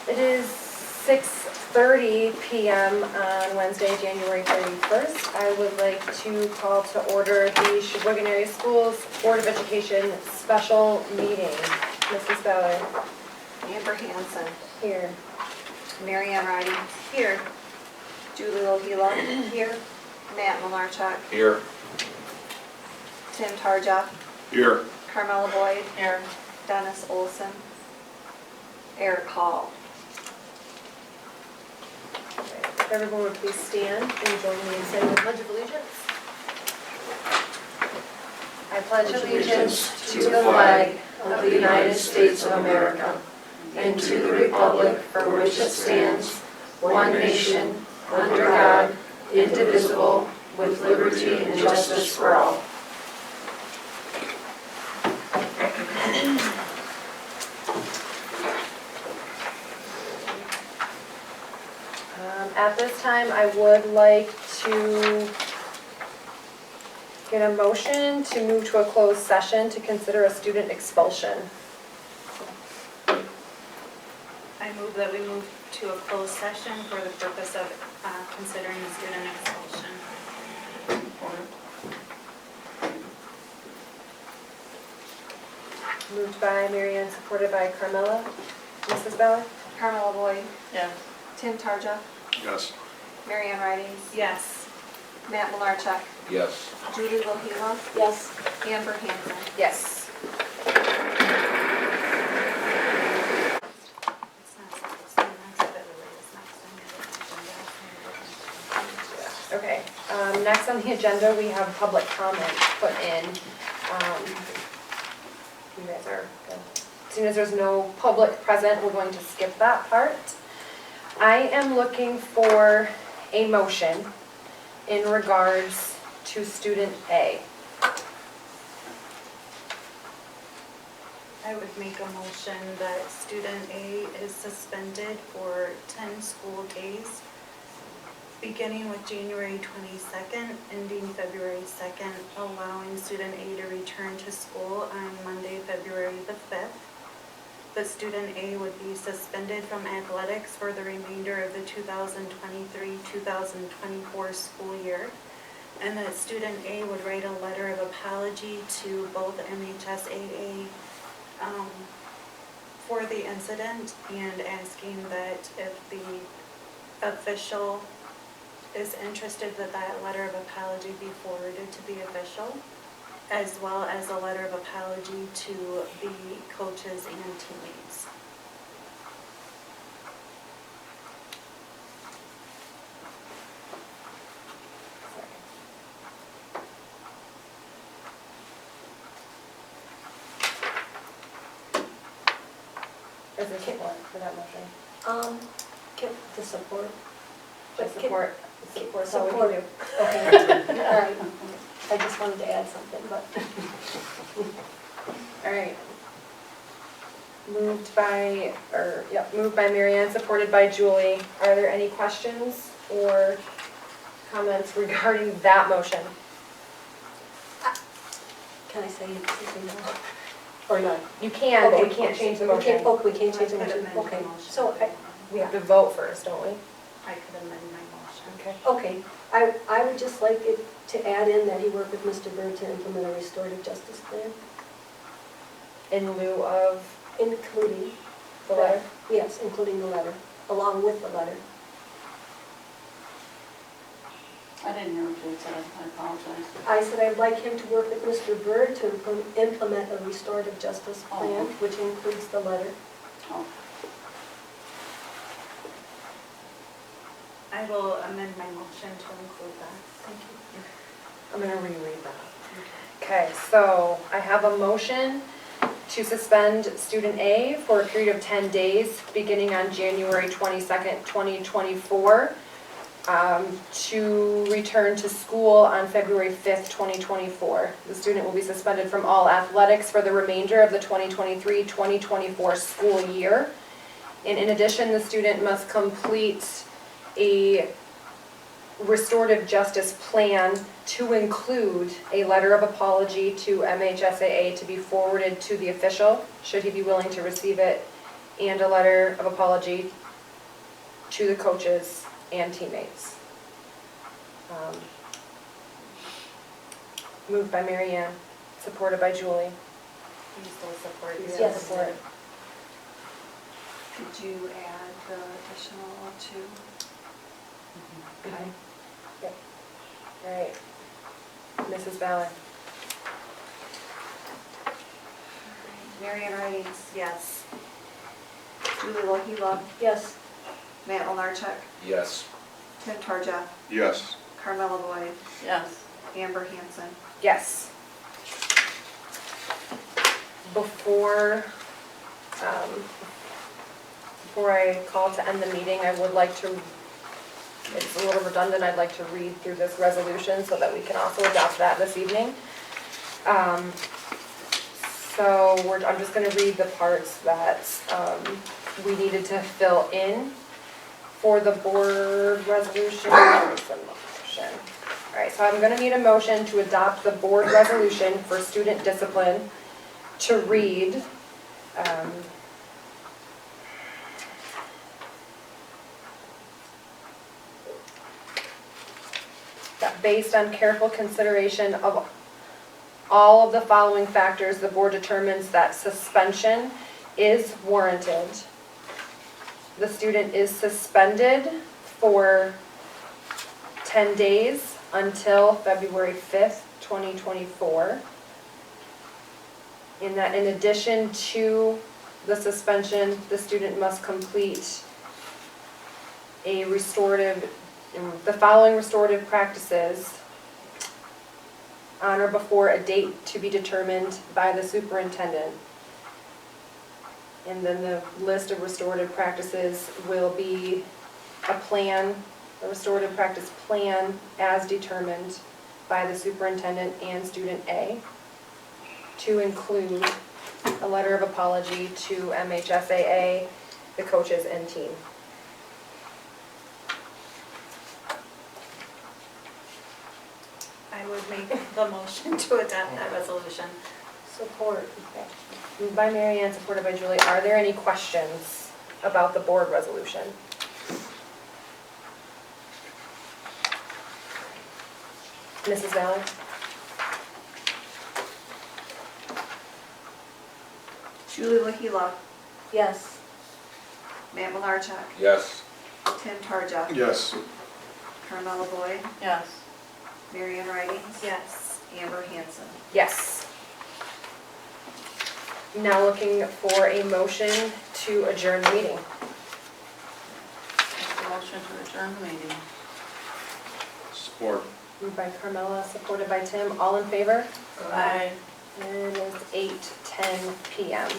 It is 6:30 p.m. on Wednesday, January 31st. I would like to call to order the Sheboygan Area Schools Board of Education special meeting. Mrs. Ballard. Amber Hanson. Here. Mary Ann Riding. Here. Julie Lohila. Here. Matt Malarchuk. Here. Tim Tarja. Here. Carmela Boyd. Here. Dennis Olson. Eric Hall. If everyone would please stand and join me in saying the Pledge of Allegiance. I pledge allegiance to the flag of the United States of America and to the republic for which it stands, one nation, under God, indivisible, with liberty and justice for all. At this time, I would like to get a motion to move to a closed session to consider a student expulsion. I move that we move to a closed session for the purpose of considering a student expulsion. Moved by Mary Ann, supported by Carmela. Mrs. Ballard? Carmela Boyd. Yes. Tim Tarja. Yes. Mary Ann Riding. Yes. Matt Malarchuk. Yes. Julie Lohila. Yes. Amber Hanson. Yes. Okay, next on the agenda, we have public comment put in. You guys are good. As soon as there's no public present, we're going to skip that part. I am looking for a motion in regards to student A. I would make a motion that student A is suspended for 10 school days, beginning with January 22nd, ending February 2nd, allowing student A to return to school on Monday, February the 5th. That student A would be suspended from athletics for the remainder of the 2023-2024 school year, and that student A would write a letter of apology to both MHSAA for the incident, and asking that if the official is interested, that that letter of apology be forwarded to the official, as well as a letter of apology to the coaches and teammates. Is there support for that motion? To support. Just support. Support is all we can Support. do. Okay, all right. I just wanted to add something, but. All right. Moved by Mary Ann, supported by Julie. Are there any questions or comments regarding that motion? Can I say something now? Or not? You can, but we Okay. can't change the We can't- motion. Oh, we can't change the I could motion, amend the okay. motion. So, We have to vote first, don't we? I could amend my motion. Okay. I would just like it to add in that he worked with Mr. Bird to implement a restorative justice plan, In lieu of including the letter? Yes, including the letter, along with the letter. I didn't hear what you said, I apologize. I said I'd like him to work with Mr. Bird to implement a restorative justice plan, which includes the letter. Oh, I will amend my motion to include that. Thank you. I'm going to reread that. Okay, so I have a motion to suspend student A for a period of 10 days, beginning on January 22nd, 2024, to return to school on February 5th, 2024. The student will be suspended from all athletics for the remainder of the 2023-2024 school year. And in addition, the student must complete a restorative justice plan to include a letter of apology to MHSAA to be forwarded to the official, should he be willing to receive it, and a letter of apology to the coaches and teammates. Moved by Mary Ann, supported by Julie. You still support? Yes. Support. Did you add the additional two? Okay. Yep. All right. Mrs. Ballard? Mary Ann Ridings, Yes. Julie LaHela, Yes. Matt Malarchuk, Yes. Tim Tarja, Yes. Carmella Lloyd, Yes. Amber Hanson. Yes. Before I call to end the meeting, I would like to, it's a little redundant, I'd like to read through this resolution so that we can also adopt that this evening. I'm just gonna read the parts that we needed to fill in for the board resolution. Where's the motion? All right, so I'm gonna need a motion to adopt the board resolution for student discipline to read, that based on careful consideration of all of the following factors, the board determines that suspension is warranted. The student is suspended for 10 days until February 5th, 2024. In that, in addition to the suspension, the student must complete the following restorative practices on or before a date to be determined by the superintendent. And then the list of restorative practices will be a restorative practice plan as determined by the superintendent and student A, to include a letter of apology to MHSAA, the coaches and team. I would make the motion to adopt that resolution. Support. Moved by Mary Ann, supported by Julie. Are there any questions about the board resolution? Mrs. Ballard? Julie LaHela, Yes. Matt Malarchuk, Yes. Tim Tarja, Yes. Carmella Lloyd, Yes. Mary Ann Ridings, Yes. Amber Hanson. Yes. Now looking for a motion to adjourn the meeting. Make a motion to adjourn the meeting. Support. Moved by Carmella, supported by Tim. All in favor? Aye. And it's 8:10 p.m.